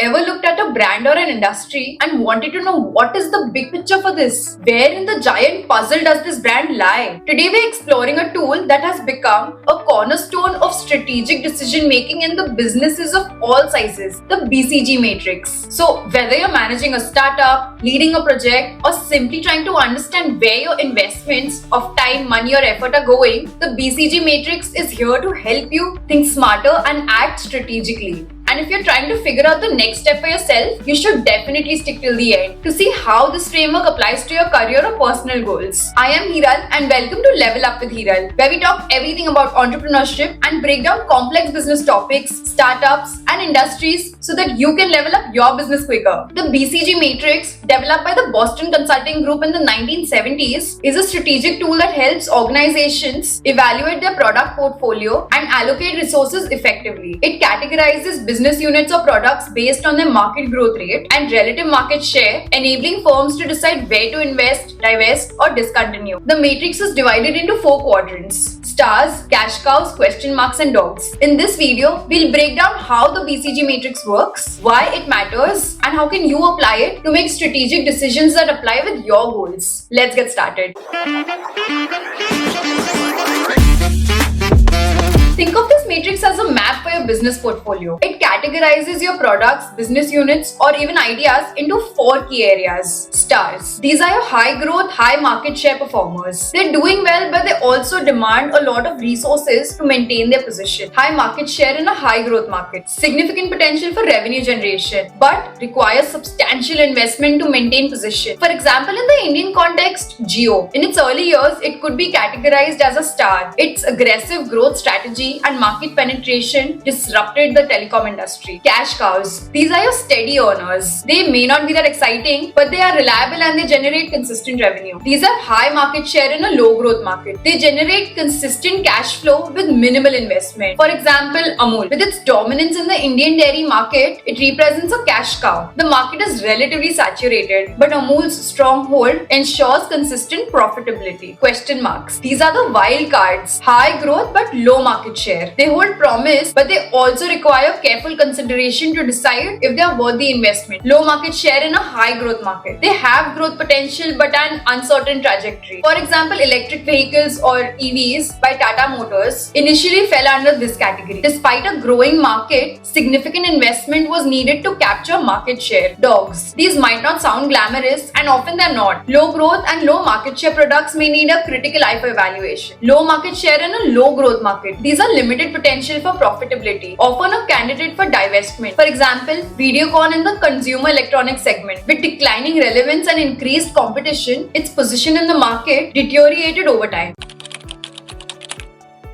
ever looked at a brand or an industry and wanted to know what is the big picture for this? Where in the giant puzzle does this brand lie? Today we're exploring a tool that has become a cornerstone of strategic decision making in the businesses of all sizes, the BCG Matrix. So whether you're managing a startup, leading a project, or simply trying to understand where your investments of time, money, or effort are going, the BCG Matrix is here to help you think smarter and act strategically. And if you're trying to figure out the next step for yourself, you should definitely stick till the end to see how this framework applies to your career or personal goals. I am Hiral and welcome to Level Up with Hiral, where we talk everything about entrepreneurship and break down complex business topics, startups, and industries so that you can level up your business quicker. The BCG Matrix, developed by the Boston Consulting Group in the 1970s, is a strategic tool that helps organizations evaluate their product portfolio and allocate resources effectively. It categorizes business units or products based on their market growth rate and relative market share, enabling firms to decide where to invest, divest, or discontinue. The matrix is divided into 4 quadrants: stars, cash cows, question marks, and dogs. In this video, we'll break down how the BCG matrix works, why it matters, and how can you apply it to make strategic decisions that apply with your goals. Let's get started. Think of this matrix as a map for your business portfolio. It categorizes your products, business units, or even ideas into 4 key areas. Stars. These are your high growth, high market share performers. They're doing well, but they also demand a lot of resources to maintain their position. High market share in a high growth market. Significant potential for revenue generation, but requires substantial investment to maintain position. For example, in the Indian context, Jio. In its early years, it could be categorized as a star. Its aggressive growth strategy and market penetration disrupted the telecom industry. Cash cows. These are your steady earners. They may not be that exciting, but they are reliable and they generate consistent revenue. These have high market share in a low growth market. They generate consistent cash flow with minimal investment. For example, Amul. With its dominance in the Indian dairy market, it represents a cash cow. The market is relatively saturated, but Amul's stronghold ensures consistent profitability. Question marks. These are the wild cards. High growth but low market share. They hold promise, but they also require careful consideration to decide if they are worth the investment. Low market share in a high growth market. They have growth potential but an uncertain trajectory. For example, electric vehicles or EVs by Tata Motors initially fell under this category. Despite a growing market, significant investment was needed to capture market share. Dogs. These might not sound glamorous and often they're not. Low growth and low market share products may need a critical eye for evaluation. Low market share in a low growth market. These are limited potential for profitability, often a candidate for divestment. For example, Videocon in the consumer electronics segment. With declining relevance and increased competition, its position in the market deteriorated over time.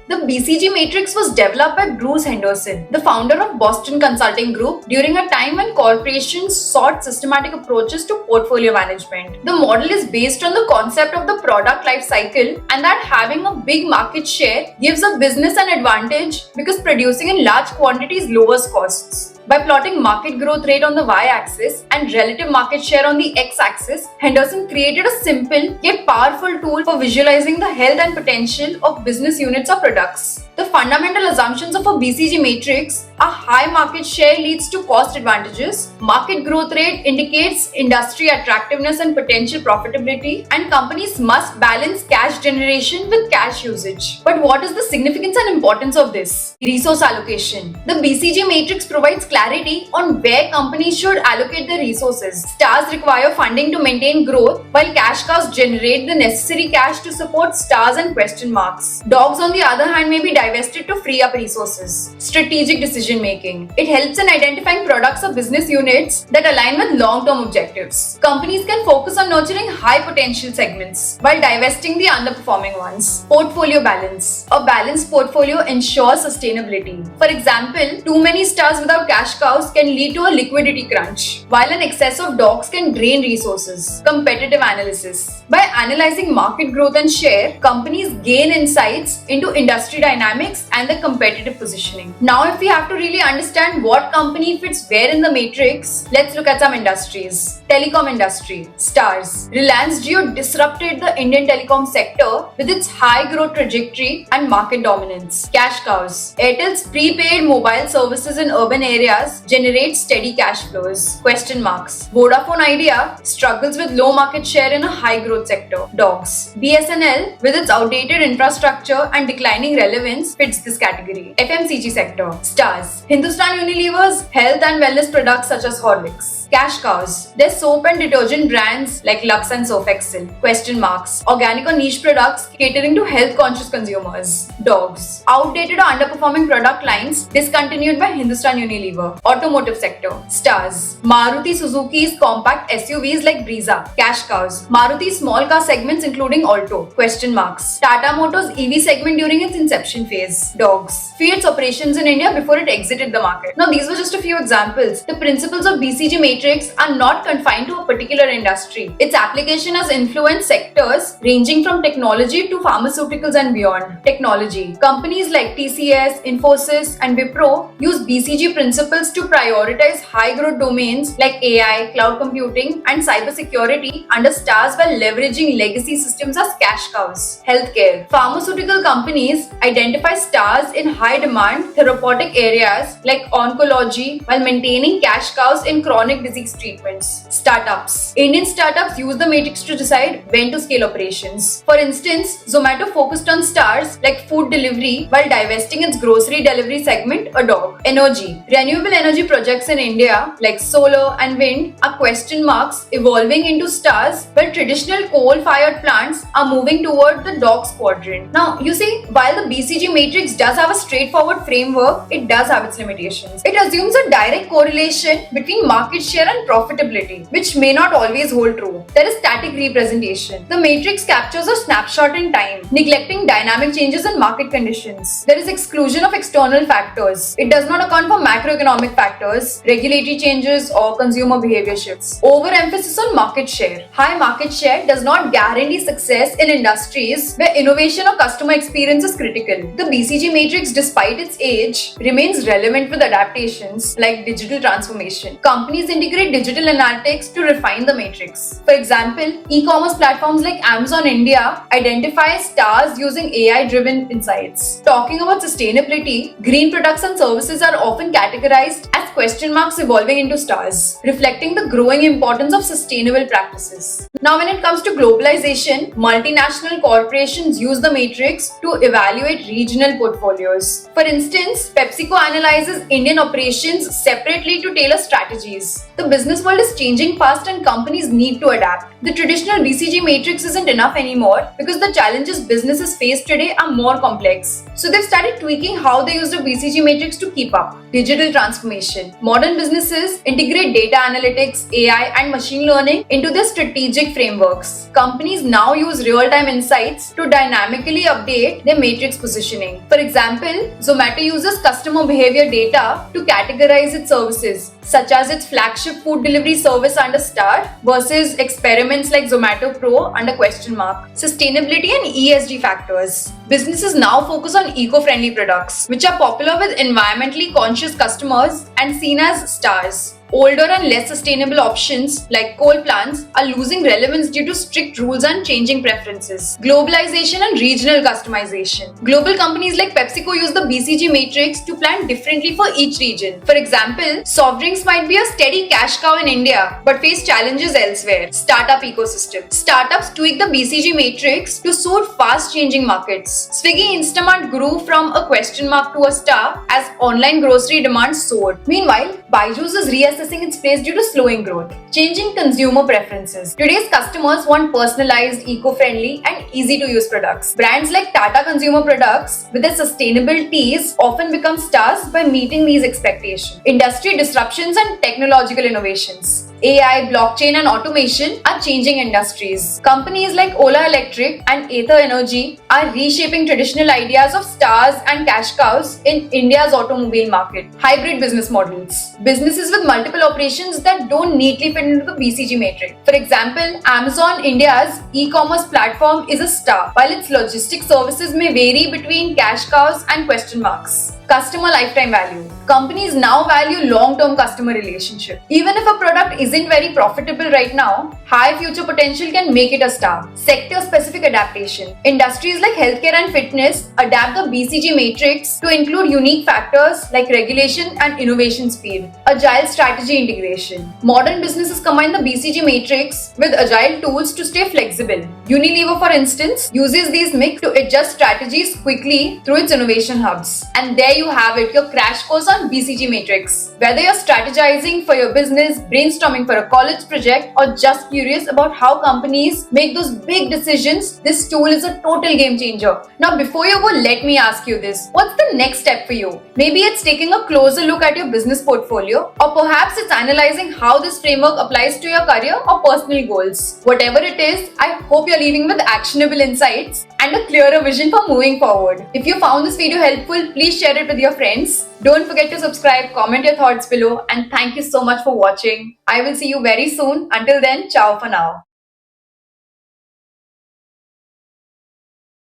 The BCG Matrix was developed by Bruce Henderson, the founder of Boston Consulting Group, during a time when corporations sought systematic approaches to portfolio management. The model is based on the concept of the product life cycle and that having a big market share gives a business an advantage because producing in large quantities lowers costs. By plotting market growth rate on the y-axis and relative market share on the x-axis, Henderson created a simple yet powerful tool for visualizing the health and potential of business units or products. The fundamental assumptions of a BCG matrix are high market share leads to cost advantages, market growth rate indicates industry attractiveness and potential profitability, and companies must balance cash generation with cash usage. But what is the significance and importance of this? Resource allocation. The BCG matrix provides clarity on where companies should allocate their resources. Stars require funding to maintain growth, while cash cows generate the necessary cash to support stars and question marks. Dogs, on the other hand, may be divested to free up resources. Strategic decision making. It helps in identifying products or business units that align with long-term objectives. Companies can focus on nurturing high potential segments while divesting the underperforming ones. Portfolio balance. A balanced portfolio ensures sustainability. For example, too many stars without cash cows can lead to a liquidity crunch, while an excess of dogs can drain resources. Competitive analysis. By analyzing market growth and share, companies gain insights into industry dynamics dynamics and the competitive positioning. Now, if we have to really understand what company fits where in the matrix, let's look at some industries. Telecom industry, stars. Reliance Jio disrupted the Indian telecom sector with its high growth trajectory and market dominance. Cash cows. Airtel's prepaid mobile services in urban areas generate steady cash flows. Question marks. Vodafone Idea struggles with low market share in a high growth sector. Dogs. BSNL, with its outdated infrastructure and declining relevance, fits this category. FMCG sector. Stars. Hindustan Unilever's health and wellness products such as Horlicks. Cash cows. There's soap and detergent brands like Lux and Surf Excel. Question marks. Organic or niche products catering to health conscious consumers. Dogs. Outdated or underperforming product lines discontinued by Hindustan Unilever. Automotive sector. Stars. Maruti Suzuki's compact SUVs like Brezza. Cash cows. Maruti small car segments including Alto. Question marks. Tata Motors EV segment during its inception phase. Dogs. Fiat's operations in India before it exited the market. Now these were just a few examples. The principles of BCG matrix are not confined to a particular industry. Its application has influenced sectors ranging from technology to pharmaceuticals and beyond. Technology. Companies like TCS, Infosys, and Wipro use BCG principles to prioritize high growth domains like AI, cloud computing, and cybersecurity under stars while leveraging legacy systems as cash cows. Healthcare. Pharmaceutical companies identify stars in high demand therapeutic areas like oncology while maintaining cash cows in chronic disease treatments. Startups. Indian startups use the matrix to decide when to scale operations. For instance, Zomato focused on stars like food delivery while divesting its grocery delivery segment, a dog. Energy. Renewable energy projects in India like solar and wind are question marks evolving into stars while traditional coal-fired plants are moving toward the dog quadrant. Now, you see, while the BCG matrix does have a straightforward framework, it does have its limitations. It assumes a direct correlation between market share and profitability, which may not always hold true. There is static representation. The matrix captures a snapshot in time, neglecting dynamic changes in market conditions. There is exclusion of external factors. It does not account for macroeconomic factors, regulatory changes, or consumer behavior shifts. Overemphasis on market share. High market share does not guarantee success in industries where innovation or customer experience is critical. The BCG matrix, despite its age, remains relevant with adaptations like digital transformation. Companies integrate digital analytics to refine the matrix. For example, e-commerce platforms like Amazon India identify stars using AI-driven insights. Talking about sustainability, green products and services are often categorized as question marks evolving into stars, reflecting the growing importance of sustainable practices. Now, when it comes to globalization, multinational corporations use the matrix to evaluate regional portfolios. For instance, PepsiCo analyzes Indian operations separately to tailor strategies. The business world is changing fast and companies need to adapt. The traditional BCG matrix isn't enough anymore because the challenges businesses face today are more complex. So they've started tweaking how they use the BCG matrix to keep up. Digital transformation. Modern businesses integrate data analytics, AI, and machine learning into their strategic frameworks. Companies now use real-time insights to dynamically update their matrix positioning. For example, Zomato uses customer behavior data to categorize its services, such as its flagship food delivery service under star versus experiments like Zomato Pro under question mark. Sustainability and ESG factors. Businesses now focus on eco-friendly products, which are popular with environmentally conscious customers and seen as stars. Older and less sustainable options like coal plants are losing relevance due to strict rules and changing preferences. Globalization and regional customization. Global companies like PepsiCo use the BCG matrix to plan differently for each region. For example, soft drinks might be a steady cash cow in India but face challenges elsewhere. Startup ecosystem. Startups tweak the BCG matrix to suit fast-changing markets. Swiggy Instamart grew from a question mark to a star as online grocery demand soared. Meanwhile, Byju's is reassessing its place due to slowing growth. Changing consumer preferences. Today's customers want personalized, eco-friendly, and easy-to-use products. Brands like Tata Consumer Products, with their sustainable teas, often become stars by meeting these expectations. Industry disruptions and technological innovations. AI, blockchain, and automation are changing industries. Companies like Ola Electric and Ather Energy are reshaping traditional ideas of stars and cash cows in India's automobile market. Hybrid business models. Businesses with multiple operations that don't neatly fit into the BCG matrix. For example, Amazon India's e-commerce platform is a star, while its logistics services may vary between cash cows and question marks. Customer lifetime value. Companies now value long-term customer relationship. Even if a product isn't very profitable right now, high future potential can make it a star. Sector-specific adaptation. Industries like healthcare and fitness adapt the BCG matrix to include unique factors like regulation and innovation speed. Agile strategy integration. Modern businesses combine the BCG matrix with agile tools to stay flexible. Unilever, for instance, uses these mix to adjust strategies quickly through its innovation hubs. And there you have it, your crash course on BCG Matrix. Whether you're strategizing for your business, brainstorming for a college project, or just curious about how companies make those big decisions, this tool is a total game changer. Now, before you go, let me ask you this. What's the next step for you? Maybe it's taking a closer look at your business portfolio, or perhaps it's analyzing how this framework applies to your career or personal goals. Whatever it is, I hope you're leaving with actionable insights and a clearer vision for moving forward. If you found this video helpful, please share it with your friends. Don't forget to subscribe, comment your thoughts below, and thank you so much for watching. I will see you very soon. Until then, ciao for now.